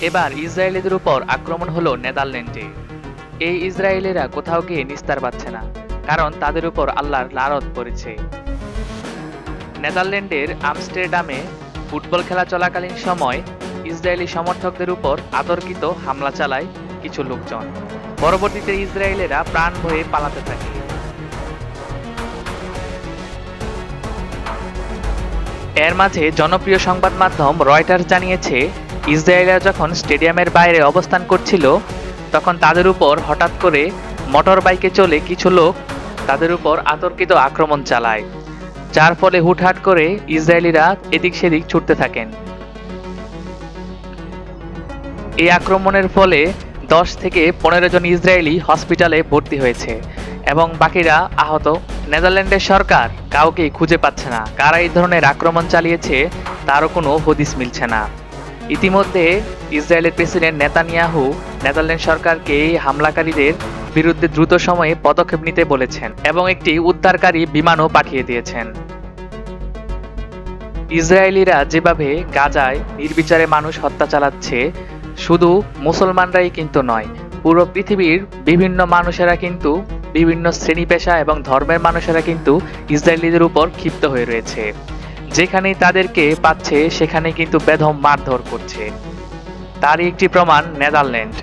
এবার ইসরায়েলিদের উপর আক্রমণ হলো নেদারল্যান্ডে। এই ইসরায়েলিরা কোথাও গিয়ে নিস্তার পাচ্ছে না, কারণ তাদের উপর আল্লাহর লানত পড়েছে। নেদারল্যান্ডের আমস্টারডামে ফুটবল খেলা চলাকালীন সময় ইসরায়েলি সমর্থকদের উপর অতর্কিত হামলা চালায় কিছু লোকজন। পরবর্তীতে ইসরায়েলিরা প্রাণ ভয়ে পালাতে থাকে। এর মাঝে জনপ্রিয় সংবাদ মাধ্যম রয়টার্স জানিয়েছে, ইসরায়েলিরা যখন স্টেডিয়ামের বাইরে অবস্থান করছিল, তখন তাদের উপর হঠাৎ করে মোটর বাইকে চলে কিছু লোক তাদের উপর অতর্কিত আক্রমণ চালায়, যার ফলে হুটহাট করে ইসরায়েলিরা এদিক সেদিক ছুটতে থাকেন। এই আক্রমণের ফলে 10 থেকে 15 জন ইসরায়েলি হসপিটালে ভর্তি হয়েছে এবং বাকিরা আহত। নেদারল্যান্ডের সরকার কাউকেই খুঁজে পাচ্ছে না, কারা এই ধরনের আক্রমণ চালিয়েছে তারও কোনো হদিস মিলছে না। ইতিমধ্যে ইসরায়েলের প্রেসিডেন্ট নেতানিয়াহু নেদারল্যান্ড সরকারকে এই হামলাকারীদের বিরুদ্ধে দ্রুত সময়ে পদক্ষেপ নিতে বলেছেন এবং একটি উদ্ধারকারী বিমানও পাঠিয়ে দিয়েছেন। ইসরায়েলিরা যেভাবে গাজায় নির্বিচারে মানুষ হত্যা চালাচ্ছে, শুধু মুসলমানরাই কিন্তু নয়, পুরো পৃথিবীর বিভিন্ন মানুষেরা কিন্তু, বিভিন্ন শ্রেণী পেশা এবং ধর্মের মানুষেরা কিন্তু ইসরায়েলিদের উপর ক্ষিপ্ত হয়ে রয়েছে। যেখানেই তাদেরকে পাচ্ছে সেখানে কিন্তু বেদম মারধর করছে। তারই একটি প্রমাণ নেদারল্যান্ড।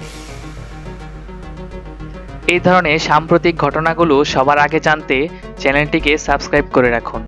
এই ধরনের সাম্প্রতিক ঘটনাগুলো সবার আগে জানতে চ্যানেলটিকে সাবস্ক্রাইব করে রাখুন।